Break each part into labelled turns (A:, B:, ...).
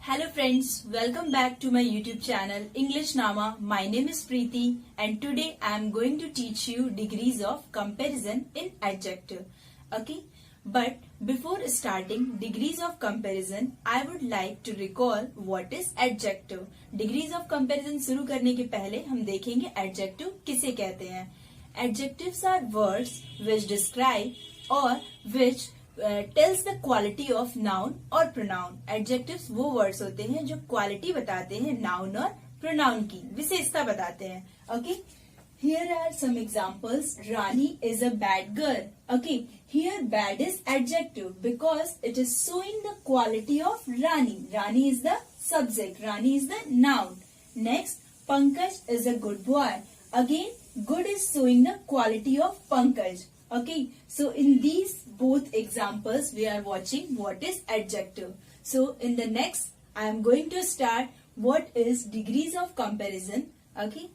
A: Hello friends, welcome back to my YouTube channel English Nama. My name is Preeti and today I am going to teach you degrees of comparison in adjective. Okay, but before starting degrees of comparison, I would like to recall what is adjective. Degrees of comparison शुरू करने के पहले हम देखेंगे adjective किसे कहते हैं. Adjectives are words which describe or which tells the quality of noun और प्रोनाउन. एडजेक्टिव्स वो वर्ड्स होते हैं जो क्वालिटी बताते हैं नाउन और प्रोनाउन की विशेषता बताते हैं. Okay, here are some examples. Rani is a bad girl. Okay, here bad is adjective because it is showing the quality of Rani. Rani is the subject, Rani is the noun. Next, Pankaj is a good boy. Again good is showing the quality of Pankaj. Okay, so in these both examples we are watching what is adjective. So in the next I am going to start what is degrees of comparison. Okay.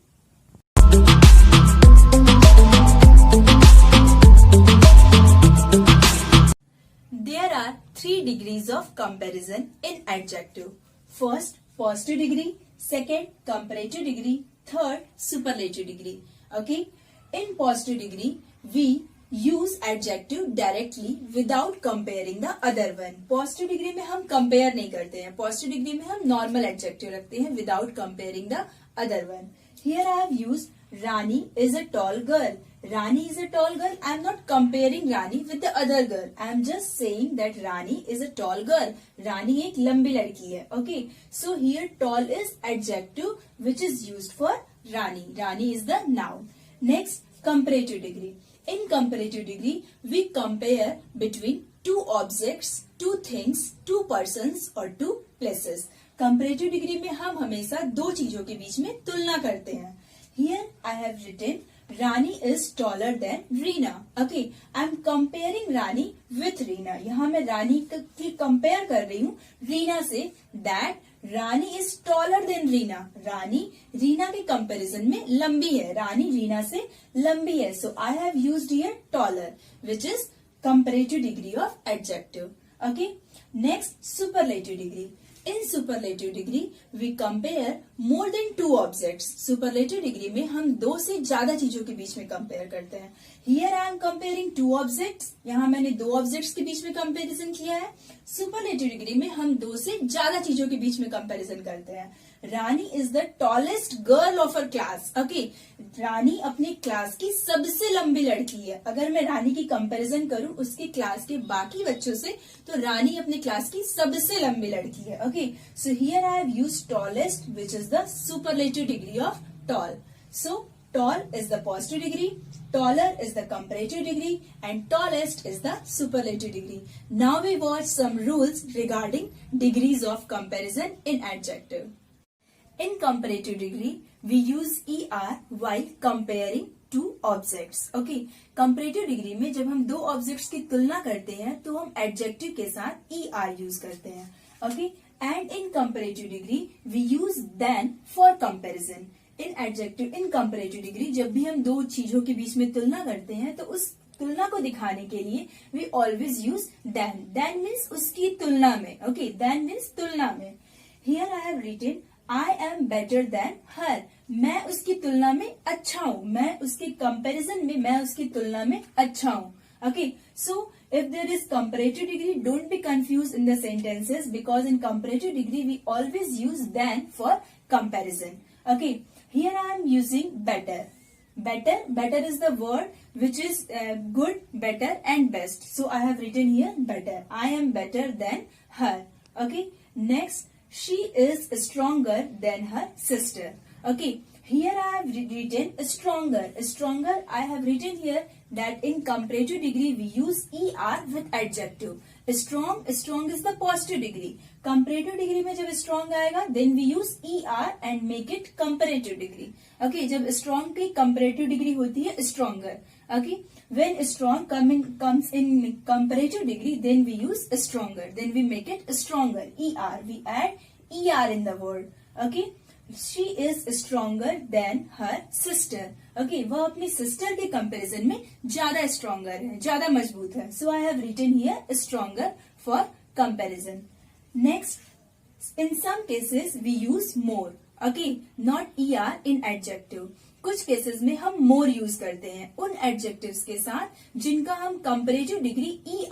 A: There are 3 degrees of comparison in adjective. First, positive degree. Second, comparative degree. Third, superlative degree. Okay. In positive degree we use adjective directly without comparing the other one. Positive degree में हम compare नहीं करते हैं. Positive degree में हम normal adjective रखते हैं without comparing the other one. Here I have used Rani is a tall girl. Rani is a tall girl. I am not comparing Rani with the other girl. I am just saying that Rani is a tall girl. Rani एक लंबी लड़की है. Okay. So here tall is adjective which is used for Rani. Rani is the noun. Next, comparative degree. In comparative degree, we compare between two objects, two things, two persons or two places. Comparative degree में हम हमेशा दो चीजों के बीच में तुलना करते हैं. Here I have written Rani is taller than Reena. Okay, I am comparing Rani with Reena. यहाँ मैं रानी की compare कर रही हूँ रीना से. That Rani is taller than Reena. Rani Reena के कंपैरिजन में लंबी है. रानी रीना से लंबी है. So I have used here taller which is comparative degree of adjective. Okay, next, superlative degree. In superlative degree we compare more than 2 objects. Superlative degree में हम 2 से ज्यादा चीजों के बीच में कंपेयर करते हैं. Here I am comparing 2 objects. यहाँ मैंने 2 ऑब्जेक्ट्स के बीच में कंपेरिजन किया है. सुपरलेटिव डिग्री में हम 2 से ज्यादा चीजों के बीच में कंपेरिजन करते हैं. Rani is the tallest girl of our class. Okay, Rani अपनी क्लास की सबसे लंबी लड़की है. अगर मैं रानी की कंपैरिजन करूं उसकी क्लास के बाकी बच्चों से, तो रानी अपनी क्लास की सबसे लंबी लड़की है. Okay, so here I have used tallest which is the superlative degree of tall. So tall is the positive degree, taller is the comparative degree, and tallest is the superlative degree. Now we watch some rules regarding degrees of comparison in adjective. In comparative degree, we use ER while comparing two objects. Okay, comparative degree में जब हम 2 objects की तुलना करते हैं तो हम adjective के साथ ER use करते हैं. Okay, and in comparative degree we use than for comparison. In adjective in comparative degree जब भी हम 2 चीजों के बीच में तुलना करते हैं तो उस तुलना को दिखाने के लिए we always use than. Than means उसकी तुलना में. ओके, देन मीन्स तुलना में. Here I have written I am better than her. मैं उसकी तुलना में अच्छा हूं. मैं उसके कंपैरिजन में मैं उसकी तुलना में अच्छा हूं. Okay, so if there is comparative degree, don't be confused in the sentences because in comparative degree we always use than for comparison. Okay, here I am using better. Better is the word which is good, better and best. So I have written here better. I am better than her. Okay, next, she is stronger than her sister. Okay, here I have written stronger. Stronger I have written here that in comparative degree we use ER with adjective. Strong is the positive degree. Comparative degree में जब strong आएगा then we use ER and make it comparative degree. Okay, जब strong की comparative degree होती है stronger. Okay, when strong comes in comparative degree then we use stronger. Then we make it stronger. ER, we add ER in the word. Okay, she is stronger than her sister. Okay, वह अपनी sister के comparison में ज्यादा stronger है, ज्यादा मजबूत है. So I have written here stronger for comparison. Next, In some cases we use more, okay, not er in adjective. कुछ केसेस में हम मोर यूज करते हैं उन एडजेक्टिव्स के साथ जिनका हम कंपैरेटिव डिग्री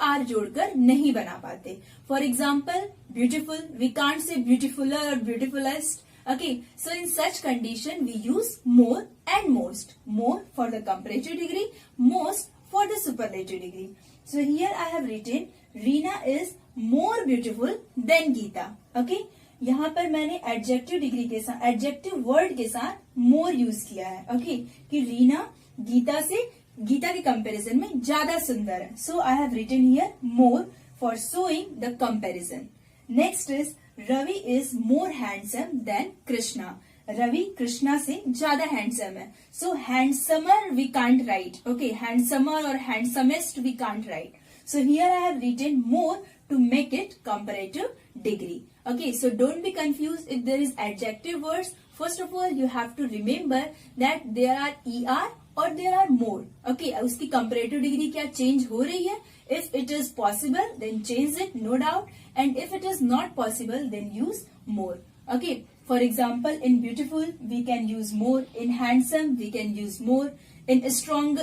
A: er जोड़कर नहीं बना पाते. For example beautiful, we can't say beautifuller और ब्यूटीफुलेस्ट. Okay, so in such condition we use more and most. More for the comparative degree, most for the superlative degree. So here I have written Reena is more beautiful than Geeta. Okay, यहाँ पर मैंने adjective degree के साथ adjective word के साथ more use किया है. Okay, कि रीना गीता के कंपैरिजन में ज्यादा सुंदर है. So I have written here more for showing the comparison. Next is Ravi is more handsome than Krishna. Ravi Krishna से ज्यादा हैंडसम है. So handsomer we can't write. Okay, handsomer और handsomest we can't write. So here I have written more to make it comparative degree. Okay, so don't be confused if there is adjective words. First of all, you have to remember that there are er or there are more. Okay, उसकी comparative degree क्या change हो रही है? If it is possible, then change it, no doubt. And if it is not possible, then use more. Okay, for example, in beautiful, we can use more. In handsome, we can use more. In strong,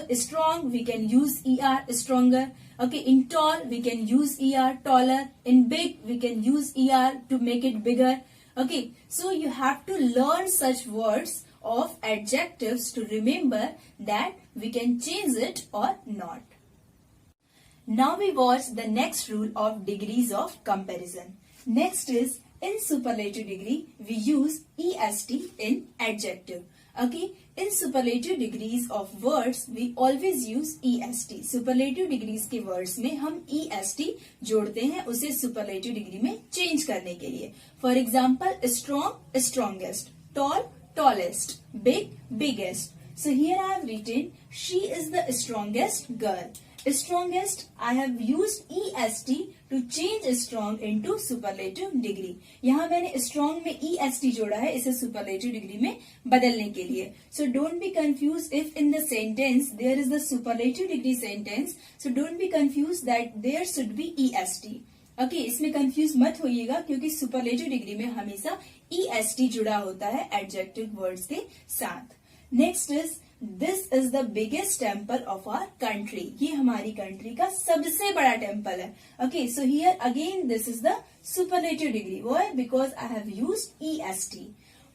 A: we can use er, stronger. Okay, in tall, we can use er, taller. In big, we can use er to make it bigger. Okay, so you have to learn such words of adjectives to remember that we can change it or not. Now we watch the next rule of degrees of comparison. Next is in superlative degree, we use est in adjective. Okay, in superlative degrees of words, we always use est. Superlative degrees के words में हम est जोड़ते हैं उसे superlative degree में change करने के लिए. For example, strong, strongest, tall, tallest, big, biggest. So here I have written, she is the strongest girl. Strongest, I have used est to change strong into superlative degree. यहाँ मैंने strong में est जोड़ा है इसे superlative degree में बदलने के लिए. So don't be confused if in the sentence there is the superlative degree sentence. So don't be confused that there should be est. Okay, इसमें confuse मत होइएगा क्योंकि superlative degree में हमेशा est जुड़ा होता है adjective words के साथ. Next is this is the biggest temple of our country. ये हमारी कंट्री का सबसे बड़ा टेम्पल है. Okay, so here again this is the superlative degree. Why? Because I have used est.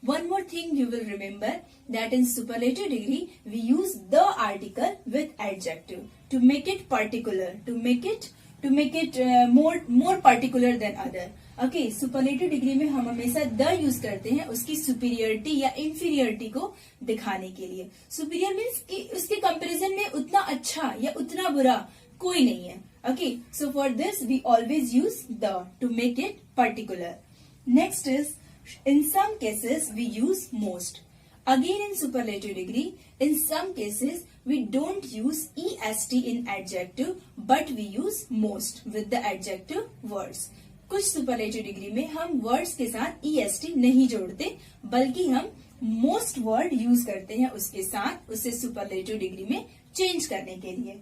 A: One more thing you will remember that in superlative degree we use the article with adjective to make it particular, to make it more particular than other. Okay, superlative degree में हम हमेशा the use करते हैं उसकी superiority या inferiority को दिखाने के लिए. सुपीरियर मीन्स कि उसके कंपैरिजन में उतना अच्छा या उतना बुरा कोई नहीं है. Okay, so for this we always use the to make it particular. Next is in some cases we use most. Again in superlative degree, in some cases we don't use est in adjective but we use most with the adjective words. कुछ superlative degree में हम words के साथ est नहीं जोड़ते बल्कि हम most word use करते हैं उसके साथ उसे सुपरलेटिव डिग्री में चेंज करने के लिए.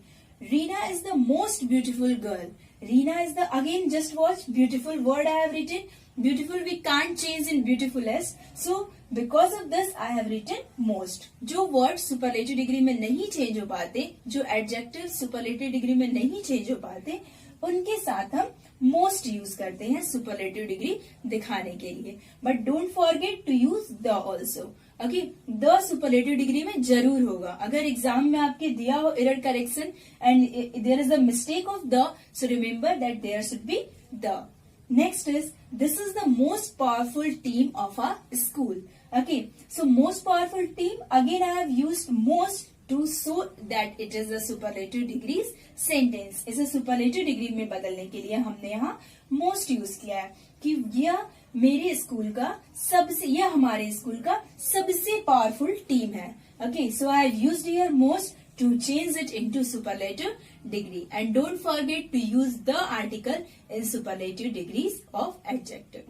A: Reena is the most beautiful girl. Reena is the, again just watch, beautiful word I have written. Beautiful we can't change in beautifulest. So because of this I have written most. जो word superlative degree में नहीं change हो पाते, जो adjective superlative degree में नहीं change हो पाते, उनके साथ हम मोस्ट यूज करते हैं सुपरलेटिव डिग्री दिखाने के लिए. But don't forget to use the also. Okay, the superlative degree में जरूर होगा. अगर एग्जाम में आपके दिया हो error correction and there is the mistake of the, so remember that there should be the. Next is this is the most powerful team of our school. Okay, so most powerful team, again I have used most to show that it is a superlative degrees sentence. इसे superlative degree में बदलने के लिए हमने यहाँ most use किया है कि यह मेरे स्कूल का सबसे, यह हमारे स्कूल का सबसे पावरफुल टीम है. Okay, so I have used here most to change it into superlative degree. And don't forget to use the article in superlative degrees of adjective.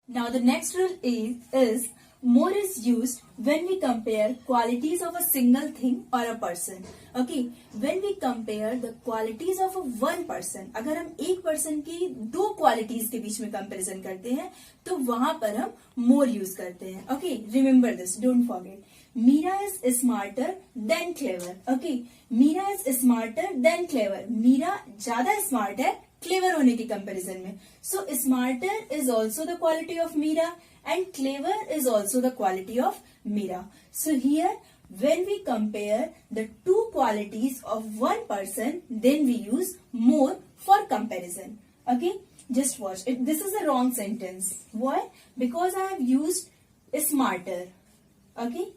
A: Now the next rule is more is used when we compare qualities of a single thing or a person. Okay, when we compare the qualities of a one person, अगर हम एक person की दो qualities के बीच में comparison करते हैं तो वहां पर हम more use करते हैं. Okay, remember this, don't forget. Meera is smarter than clever. Okay, Meera is smarter than clever. Meera ज्यादा smart है clever होने की comparison में. So smarter is also the quality of Meera and clever is also the quality of Meera. So here when we compare the two qualities of one person, then we use more for comparison. Okay, just watch it. This is a wrong sentence. Why? Because I have used smarter. Okay,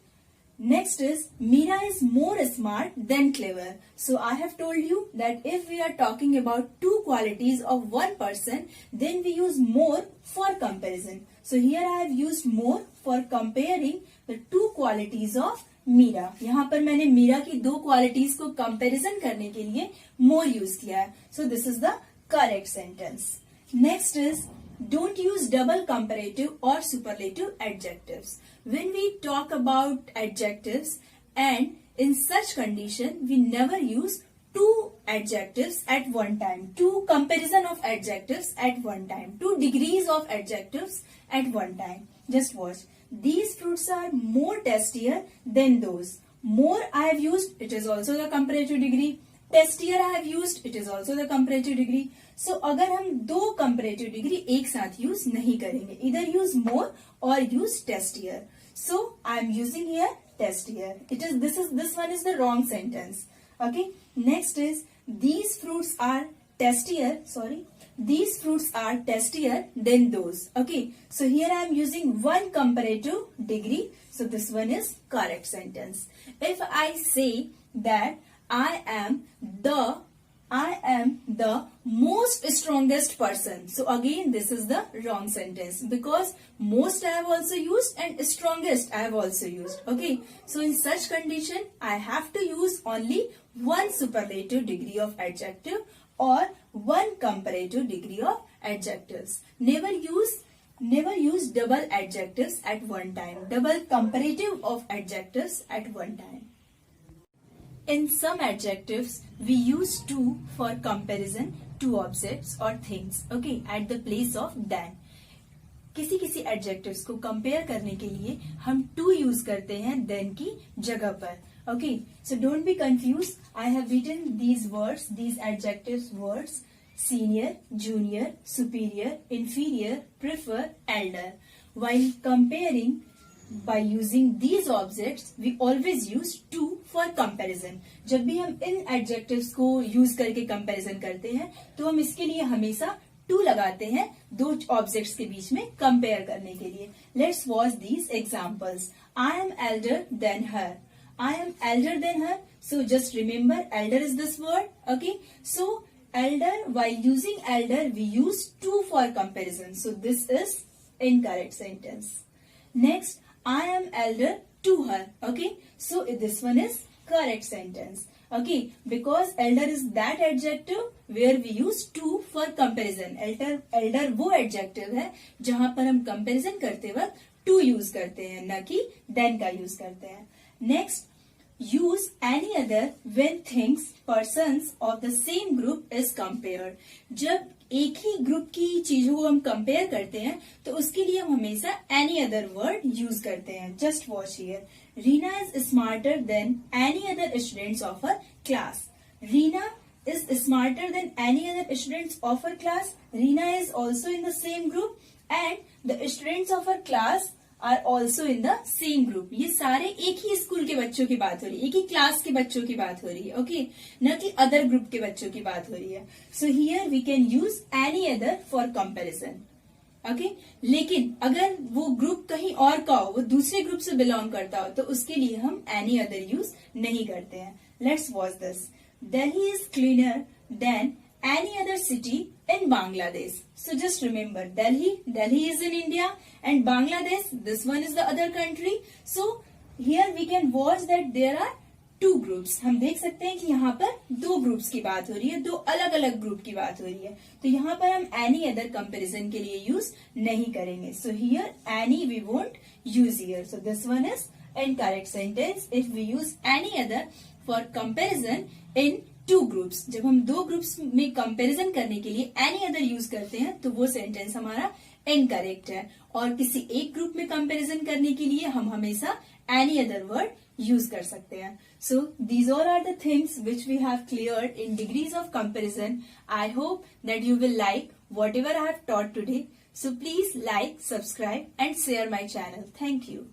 A: next is Meera is more smart than clever. So I have told you that if we are talking about two qualities of one person, then we use more for comparison. So here I have used more for comparing the two qualities of Meera. यहाँ पर मैंने मीरा की दो qualities को comparison करने के लिए more use किया है. So this is the correct sentence. Next is don't use double comparative or superlative adjectives. When we talk about adjectives and in such condition we never use two adjectives at one time, two comparison of adjectives at one time, two degrees of adjectives at one time. Just watch. These fruits are more tastier than those. More I have used, it is also the comparative degree. Tastier I have used, it is also the comparative degree. So अगर हम दो comparative degree एक साथ use नहीं करेंगे, either use more or use tastier. So I am using here tastier. This one is the wrong sentence. Okay. Next is these fruits are tastier. These fruits are tastier than those. Okay. So here I am using one comparative degree. So this one is correct sentence. If I say that I am the most strongest person. So again this is the wrong sentence because most I have also used and strongest I have also used. Okay. So in such condition I have to use only one superlative degree of adjective or one comparative degree of adjectives. Never use double adjectives at one time. Double comparative of adjectives at one time. In some adjectives, we use to for comparison to objects or things, okay, at the place of than. किसी adjectives को compare करने के लिए हम to use करते हैं than की जगह पर. Okay, so don't be confused. I have written these words, these adjectives words: senior, junior, superior, inferior, prefer, elder. While comparing, by using these objects, we always use to for comparison. जब भी हम इन adjectives को use करके comparison करते हैं, तो हम इसके लिए हमेशा to लगाते हैं दो objects के बीच में compare करने के लिए. Let's watch these examples. I am elder than her. I am elder than her. So just remember, elder is this word. Okay. So elder, while using elder, we use to for comparison. So this is incorrect sentence. Next, I am elder to her. Okay. So this one is correct sentence. Okay. Because elder is that adjective where we use to for comparison. Elder वो adjective है जहां पर हम comparison करते वक्त to use करते हैं, न कि than का use करते हैं. Next, use any other when things, persons of the same group is compared. जब एक ही ग्रुप की चीजों को हम कंपेयर करते हैं तो उसके लिए हम हमेशा any other word यूज करते हैं. Just watch here. Reena is smarter than any other students of her class. Reena is smarter than any other students of her class. Reena is also in the same group and the students of her class are also in the same group. ये सारे एक ही school के बच्चों की बात हो रही है, एक ही क्लास के बच्चों की बात हो रही है. ओके, न कि अदर ग्रुप के बच्चों की बात हो रही है. So here we can use any other for comparison. Okay, लेकिन अगर वो ग्रुप कहीं और का हो, वो दूसरे ग्रुप से बिलोंग करता हो, तो उसके लिए हम एनी अदर यूज नहीं करते हैं. Let's watch this. Delhi is cleaner then any other city in Bangladesh. So just remember, Delhi is in India and Bangladesh, this one is the other country. So here we can watch that there are two groups, हम देख सकते हैं कि यहाँ पर दो groups की बात हो रही है, दो अलग अलग ग्रुप की बात हो रही है, तो यहाँ पर हम एनी अदर कंपेरिजन के लिए यूज नहीं करेंगे. So here any we won't use here. So this one is incorrect sentence. If we use any other for comparison in two groups, जब हम दो ग्रुप्स में कंपेरिजन करने के लिए एनी अदर यूज करते हैं तो वो सेंटेंस हमारा इनकरेक्ट है. और किसी एक ग्रुप में कंपेरिजन करने के लिए हम हमेशा एनी अदर वर्ड यूज कर सकते हैं. So these all are the things which we have cleared in degrees of comparison. I hope that you will like whatever I have taught today. So please like, subscribe and share my channel. Thank you.